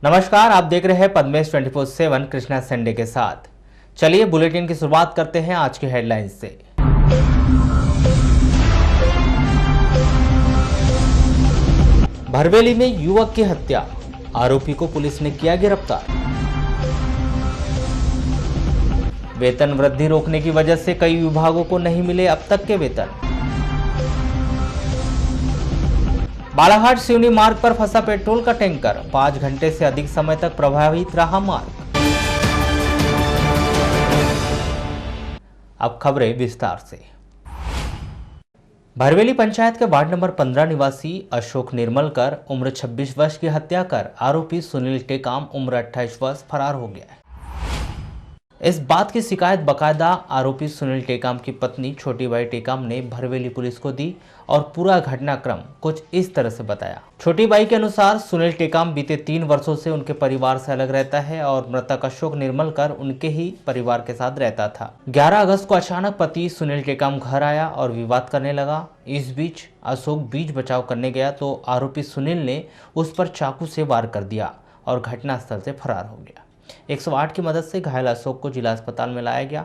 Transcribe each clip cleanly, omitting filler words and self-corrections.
नमस्कार, आप देख रहे हैं पद्मेश 24/7 कृष्णा संडे के साथ। चलिए बुलेटिन की शुरुआत करते हैं आज के हेडलाइंस से। भरवेली में युवक की हत्या, आरोपी को पुलिस ने किया गिरफ्तार। वेतन वृद्धि रोकने की वजह से कई विभागों को नहीं मिले अब तक के वेतन। बालाघाट सिवनी मार्ग पर फंसा पेट्रोल का टैंकर, 5 घंटे से अधिक समय तक प्रभावित रहा मार्ग। अब खबरें विस्तार से। भरवेली पंचायत के वार्ड नंबर 15 निवासी अशोक निर्मलकर उम्र 26 वर्ष की हत्या कर आरोपी सुनील टेकाम उम्र 28 वर्ष फरार हो गया है। इस बात की शिकायत बकायदा आरोपी सुनील टेकाम की पत्नी छोटी बाई टेकाम ने भरवेली पुलिस को दी और पूरा घटनाक्रम कुछ इस तरह से बताया। छोटी बाई के अनुसार सुनील टेकाम बीते 3 वर्षों से उनके परिवार से अलग रहता है और मृतक अशोक निर्मलकर उनके ही परिवार के साथ रहता था। 11 अगस्त को अचानक पति सुनील टेकाम घर आया और विवाद करने लगा। इस बीच अशोक बीच बचाव करने गया तो आरोपी सुनील ने उस पर चाकू से वार कर दिया और घटनास्थल से फरार हो गया। 108 की मदद से घायल अशोक को जिला अस्पताल में लाया गया,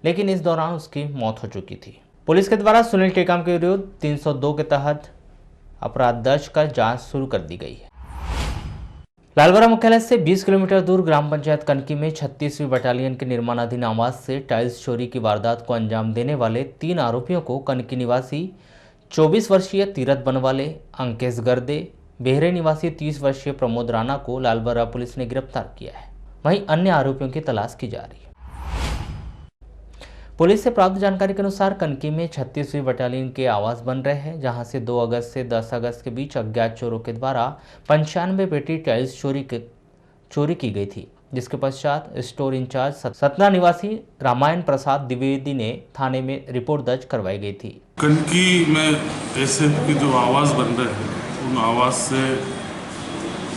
लेकिन इस दौरान उसकी मौत हो चुकी थी। पुलिस के द्वारा सुनील टेकाम के विरुद्ध 302 के तहत अपराध दर्ज कर जांच शुरू कर दी गई है। लालगोरा मुख्यालय से 20 किलोमीटर दूर ग्राम पंचायत कनकी में 36वीं बटालियन के निर्माणाधीन आवास से टाइल्स चोरी की वारदात को अंजाम देने वाले 3 आरोपियों को कनकी निवासी 24 वर्षीय तीरथ बनवाले, अंकेश गर्दे, बेहरे निवासी 30 वर्षीय प्रमोद राणा को लालगोरा पुलिस ने गिरफ्तार किया है। वहीं अन्य आरोपियों की तलाश की जा रही है। पुलिस से प्राप्त जानकारी के अनुसार कनकी में 36वीं बटालियन के आवास बन रहे हैं, जहां से 2 अगस्त से 10 अगस्त के बीच अज्ञात चोरों के द्वारा 95 पेटी टाइल्स चोरी की गई थी, जिसके पश्चात स्टोर इंचार्ज सतना निवासी रामायण प्रसाद द्विवेदी ने थाने में रिपोर्ट दर्ज करवाई गई थी। कनकी में ऐसे की जो आवास बन रहे हैं उन आवास से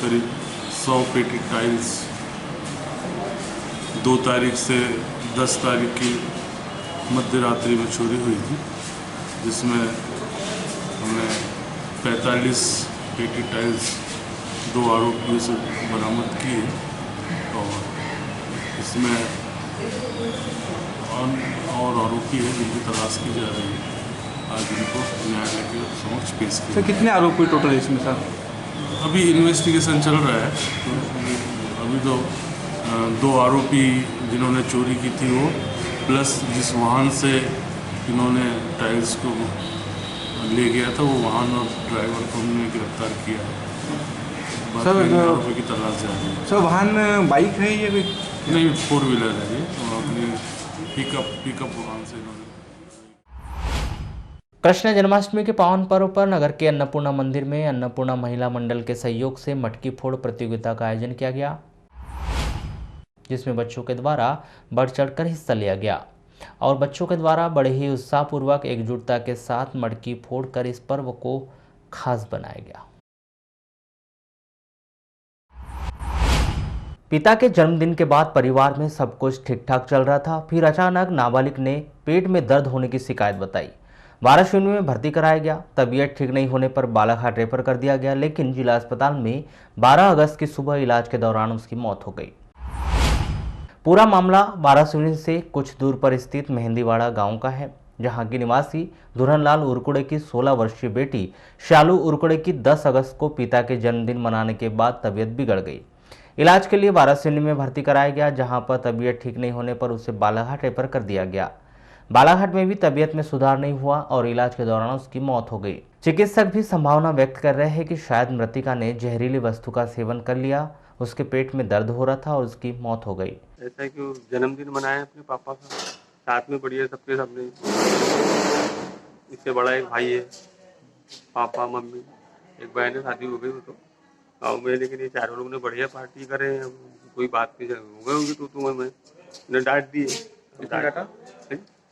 करीब 100 पेटी टाइल्स 2 तारीख से 10 तारीख की मध्य रात्रि में चोरी हुई थी, जिसमें हमने 45 पेटी टाइल्स 2 आरोपियों से बरामद किए और इसमें और आरोपी है जिनकी तलाश की जा रही है। आज इनको न्यायालय के समक्ष पेश किया। सर कितने आरोपी टोटल इसमें सर? अभी इन्वेस्टिगेशन चल रहा है, अभी तो 2 आरोपी जिन्होंने चोरी की थी वो, प्लस जिस वाहन से इन्होंने टाइल्स को ले गया था वो वाहन और ड्राइवर को हमने गिरफ्तार किया है। सर आरोपी की तलाश जा रही है। सर वाहन बाइक है या कोई? नहीं, 4 व्हीलर है ये, अपनी पिकअप वाहन से इन्होंने। कृष्ण जन्माष्टमी के पावन पर्व पर नगर के अन्नपूर्णा मंदिर में अन्नपूर्णा महिला मंडल के सहयोग से मटकी फोड़ प्रतियोगिता का आयोजन किया गया, जिसमें बच्चों के द्वारा बढ़ चढ़कर हिस्सा लिया गया और बच्चों के द्वारा बड़े ही उत्साहपूर्वक एकजुटता के साथ मटकी फोड़कर इस पर्व को खास बनाया गया। पिता के जन्मदिन के बाद परिवार में सब कुछ ठीक ठाक चल रहा था, फिर अचानक नाबालिग ने पेट में दर्द होने की शिकायत बताई। वाराणसी में भर्ती कराया गया। तबीयत ठीक नहीं होने पर बालाघाट रेफर कर दिया गया, लेकिन जिला अस्पताल में 12 अगस्त की सुबह इलाज के दौरान उसकी मौत हो गई। पूरा मामला वाराणसी से कुछ दूर पर स्थित मेहंदीवाड़ा गांव का है, जहां की निवासी दुल्हनलाल उरकुड़े की 16 वर्षीय बेटी शालू उरकुड़े की 10 अगस्त को पिता के जन्मदिन मनाने के बाद तबीयत बिगड़ गई। इलाज के लिए वाराणसी में भर्ती कराया गया, जहां पर तबीयत ठीक नहीं होने पर उसे बालाघाट रेफर कर दिया गया। बालाघाट में भी तबीयत में सुधार नहीं हुआ और इलाज के दौरान उसकी मौत हो गई। चिकित्सक भी संभावना व्यक्त कर रहे हैं कि शायद मृतिका ने जहरीली वस्तु का सेवन कर लिया, उसके पेट में दर्द हो रहा था और उसकी मौत हो गई। ऐसा है कि वो जन्मदिन मनाया अपने पापा का, साथ में बढ़िया सबके सबने। इससे बड़ा एक भाई है, पापा मम्मी, एक बहन है, शादी हो गई वो तो गाँव में, लेकिन ये 4 लोग ने बढ़िया पार्टी करे हैं। कोई बात नहीं हो गई होगी तो मैं डांट दिए।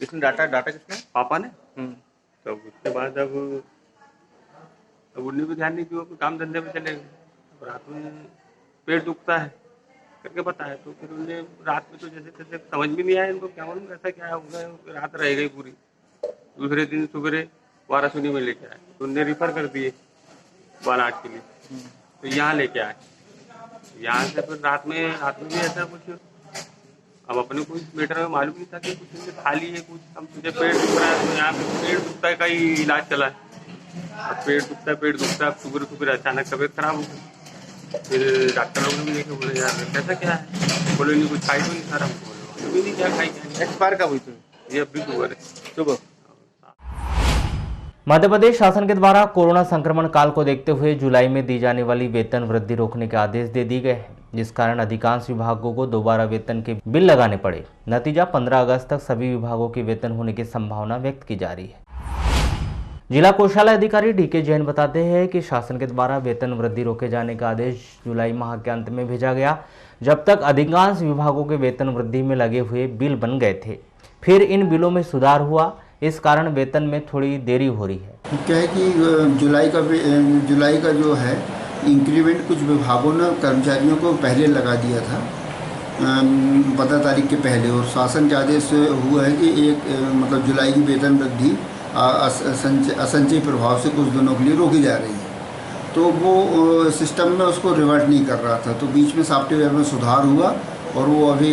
किसने डांटा किसने? पापा ने। तो उसके बाद अब उन्हें भी ध्यान नहीं किया, काम धंधे में चले गए। रात में पेट दुखता है करके बताया, तो फिर उन्हें रात में तो जैसे तैसे समझ में नहीं आया इनको, क्या मालूम ऐसा क्या होगा। रात रह गई पूरी। दूसरे दिन सुबह वाराणसी में लेके आए तो उन्हें रिफर कर दिए बालाघाट के लिए। तो यहाँ लेके आए, यहाँ से फिर रात में भी ऐसा कुछ, अब अपने को इस मैटर में मालूम नहीं था कि कुछ इनसे खाली है कुछ, हम तुझे पेट दुख रहा है तो यहाँ पे पेट दुखता है का ही इलाज चला है। अब पेट दुखता है, सुबह अचानक तबीयत खराब हो गई। फिर डॉक्टर लोग ने भी देखे, बोले यार कैसा क्या है, बोले नहीं कुछ खाई तो नहीं सर, हम बोले भी नहीं क्या खाई क्या। एक्सपायर कब हुई थी? ये अभी सुबह है सुबह। मध्य प्रदेश शासन के द्वारा कोरोना संक्रमण काल को देखते हुए जुलाई में दी जाने वाली वेतन वृद्धि रोकने के आदेश दे दिए गए हैं, जिस कारण अधिकांश विभागों को दोबारा वेतन के बिल लगाने पड़े। नतीजा 15 अगस्त तक सभी विभागों के वेतन होने की संभावना व्यक्त की जा रही है। जिला कोषालय अधिकारी डीके जैन बताते हैं कि शासन के द्वारा वेतन वृद्धि रोके जाने का आदेश जुलाई माह के अंत में भेजा गया, जब तक अधिकांश विभागों के वेतन वृद्धि में लगे हुए बिल बन गए थे। फिर इन बिलों में सुधार हुआ, इस कारण वेतन में थोड़ी देरी हो रही है। क्या है कि जुलाई का जो है इंक्रीमेंट कुछ विभागों ने कर्मचारियों को पहले लगा दिया था 15 तारीख के पहले, और शासन के आदेश हुआ है कि मतलब जुलाई की वेतन वृद्धि असंचयी प्रभाव से कुछ दिनों के लिए रोकी जा रही है। तो वो सिस्टम में उसको रिवर्ट नहीं कर रहा था, तो बीच में सॉफ्टवेयर में सुधार हुआ और वो अभी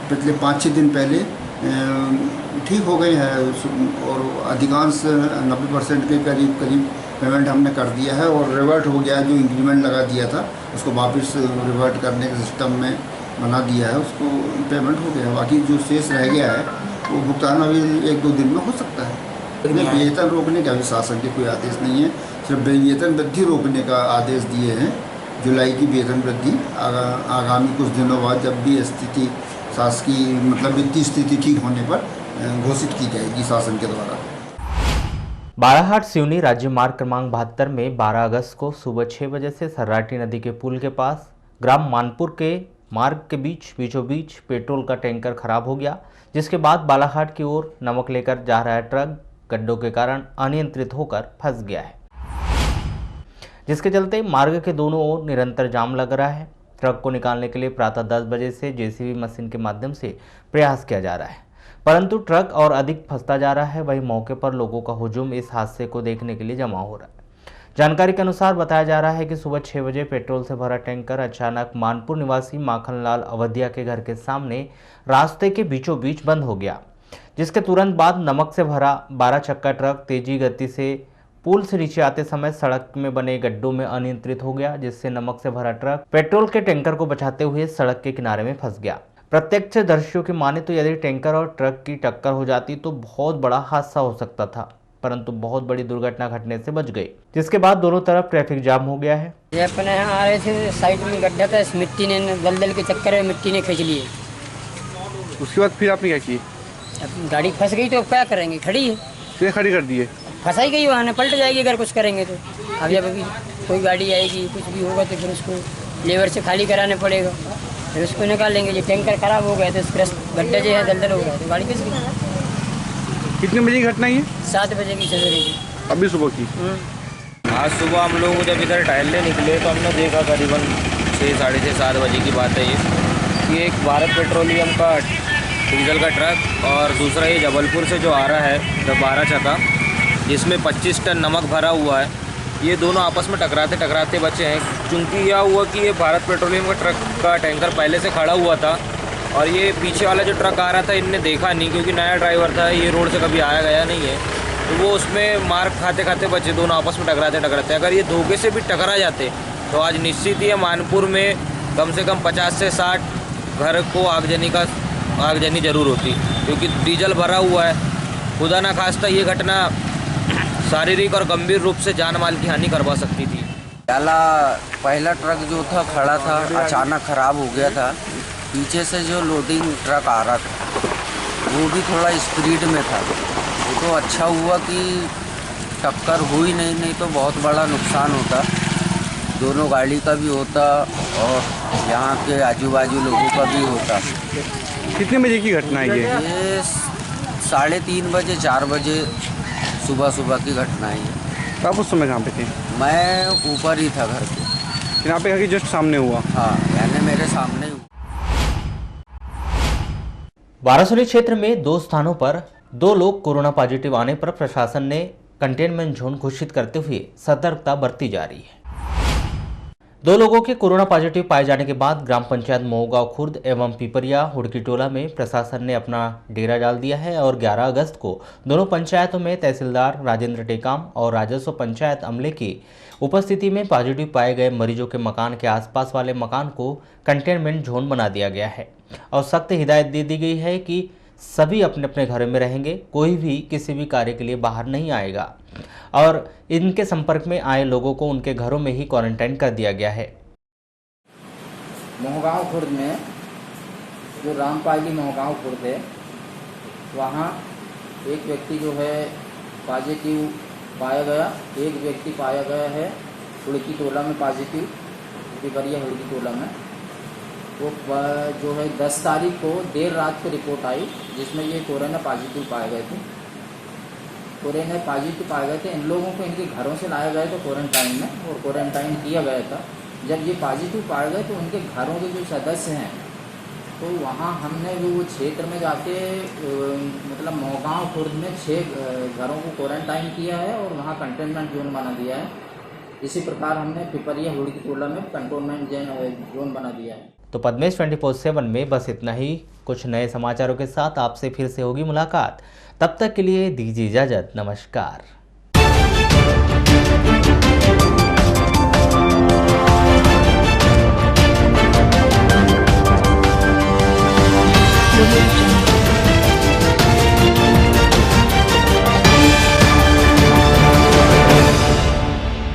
पिछले 5-6 दिन पहले ठीक हो गए हैं और अधिकांश 90% के करीब पेमेंट हमने कर दिया है और रिवर्ट हो गया। जो इंक्रीमेंट लगा दिया था उसको वापस रिवर्ट करने के सिस्टम में बना दिया है, उसको पेमेंट हो गया। बाकी जो शेष रह गया है वो भुगतान अभी 1-2 दिन में हो सकता है। लेकिन वेतन रोकने का अभी शासन के कोई आदेश नहीं है, सिर्फ वेतन वृद्धि रोकने का आदेश दिए हैं। जुलाई की वेतन वृद्धि आगामी कुछ दिनों बाद जब भी स्थिति शासकीय मतलब वित्तीय स्थिति ठीक होने पर घोषित की जाएगी शासन के द्वारा। बालाहाट सिवनी राज्य मार्ग क्रमांक 72 में 12 अगस्त को सुबह 6 बजे से सर्राटी नदी के पुल के पास ग्राम मानपुर के मार्ग के बीचों बीच पेट्रोल का टैंकर खराब हो गया, जिसके बाद बालाहाट की ओर नमक लेकर जा रहा ट्रक गड्ढों के कारण अनियंत्रित होकर फंस गया है, जिसके चलते मार्ग के दोनों ओर निरंतर जाम लग रहा है। ट्रक को निकालने के लिए प्रातः 10 बजे से जेसीबी मशीन के माध्यम से प्रयास किया जा रहा है, परंतु ट्रक और अधिक फंसता जा रहा है। वहीं मौके पर लोगों का हुजूम इस हादसे को देखने के लिए जमा हो रहा है। जानकारी के अनुसार बताया जा रहा है कि सुबह 6 बजे पेट्रोल से भरा टैंकर अचानक मानपुर निवासी माखनलाल अवधिया के घर के सामने रास्ते के बीचों बीच बंद हो गया, जिसके तुरंत बाद नमक से भरा 12 चक्का ट्रक तेजी गति से पुल से नीचे आते समय सड़क में बने गड्ढों में अनियंत्रित हो गया, जिससे नमक से भरा ट्रक पेट्रोल के टैंकर को बचाते हुए सड़क के किनारे में फंस गया। प्रत्यक्षदर्शियों की माने तो यदि टैंकर और ट्रक की टक्कर हो जाती तो बहुत बड़ा हादसा हो सकता था, परंतु बहुत बड़ी दुर्घटना घटने से बच गई, जिसके बाद दोनों तरफ ट्रैफिक जाम हो गया है। ये अपने यहाँ आ रहे थे, साइड में गड्ढा था, इस मिट्टी ने दलदल के चक्कर में मिट्टी ने खींच लिए। उसके बाद फिर आपने क्या किए? अब गाड़ी फंस गई तो क्या करेंगे, खड़ी है, फिर खड़ी कर दिए। फंसाई गई वहाँ पलट जाएगी अगर कुछ करेंगे तो। अब जब अभी कोई गाड़ी आएगी कुछ भी होगा तो फिर उसको लेबर से खाली कराना पड़ेगा, फिर उसको निकालेंगे। ये टैंकर खराब हो गया तो गड्ढा जो है दलदल हो गया तो गाड़ी फंस गई। कितने बजे की घटना है ये? 7 बजे की सवेरे की, अभी सुबह की। आज सुबह हम लोग जब इधर टहलने निकले तो हमने देखा करीबन 6, साढ़े 6, 7 बजे की बात है ये, कि एक भारत पेट्रोलियम का डीजल का ट्रक और दूसरा ये जबलपुर से जो आ रहा है 12 चक्का जिसमें 25 टन नमक भरा हुआ है, ये दोनों आपस में टकराते बचे हैं। चूँकि यह हुआ कि ये भारत पेट्रोलियम का ट्रक का टैंकर पहले से खड़ा हुआ था और ये पीछे वाला जो ट्रक आ रहा था इनने देखा नहीं, क्योंकि नया ड्राइवर था, ये रोड से कभी आया गया नहीं है, तो वो उसमें मार खाते बचे, दोनों आपस में टकराते। अगर ये धोखे से भी टकरा जाते तो आज निश्चित ही मानपुर में कम से कम 50 से 60 घर को आगजनी जरूर होती, क्योंकि डीजल भरा हुआ है। खुदा ना खास्ता ये घटना शारीरिक और गंभीर रूप से जान माल की हानि करवा सकती थी। पहला ट्रक जो था खड़ा था, अचानक ख़राब हो गया था। पीछे से जो लोडिंग ट्रक आ रहा था वो भी थोड़ा स्पीड में था। वो तो अच्छा हुआ कि टक्कर हुई नहीं तो बहुत बड़ा नुकसान होता, दोनों गाड़ी का भी होता और यहाँ के आजू बाजू लोगों का भी होता। कितने बजे की घटना है ये? 3:30 बजे 4 बजे सुबह की घटना है। तो आप उस समय कहाँ पे थे? मैं ऊपर ही था घर के। यहाँ पे घर के जस्ट सामने हुआ? हाँ, यानी मेरे सामने। वारासोली क्षेत्र में 2 स्थानों पर 2 लोग कोरोना पॉजिटिव आने पर प्रशासन ने कंटेनमेंट जोन घोषित करते हुए सतर्कता बरती जा रही है, 2 लोगों के कोरोना पॉजिटिव पाए जाने के बाद ग्राम पंचायत मोहगांव खुर्द एवं पिपरिया हुड़की टोला में प्रशासन ने अपना डेरा डाल दिया है और 11 अगस्त को दोनों पंचायतों में तहसीलदार राजेंद्र टेकाम और राजस्व पंचायत अमले की उपस्थिति में पॉजिटिव पाए गए मरीजों के मकान के आसपास वाले मकान को कंटेनमेंट जोन बना दिया गया है और सख्त हिदायत दे दी गई है कि सभी अपने अपने घरों में रहेंगे, कोई भी किसी भी कार्य के लिए बाहर नहीं आएगा और इनके संपर्क में आए लोगों को उनके घरों में ही क्वारंटाइन कर दिया गया है। मोहगांव खुर्द में जो रामपाली मोहगांव खुर्द है, वहाँ एक व्यक्ति जो है पॉजिटिव पाया गया, एक व्यक्ति पाया गया है हुड़की टोला में पॉजिटिव, पिपरिया हुड़की टोला में। वो जो है 10 तारीख को देर रात को रिपोर्ट आई जिसमें ये कोरोना पॉजिटिव पाए गए थे। कोरोना पॉजिटिव पाए गए थे, इन लोगों को इनके घरों से लाया गया था क्वारंटाइन में और क्वारंटाइन किया गया था। जब ये पॉजिटिव पाए गए तो उनके घरों के जो सदस्य हैं तो वहाँ हमने वो क्षेत्र में जाके मतलब मोहगांव खुर्द में 6 घरों को क्वारंटाइन किया है और वहाँ कंटेनमेंट जोन बना दिया है। इसी प्रकार हमने पिपरिया हुड़की टोला में कंटेनमेंट जोन बना दिया है। तो पद्मेश 24/7 में बस इतना ही। कुछ नए समाचारों के साथ आपसे फिर से होगी मुलाकात। तब तक के लिए दीजिए इजाजत। नमस्कार।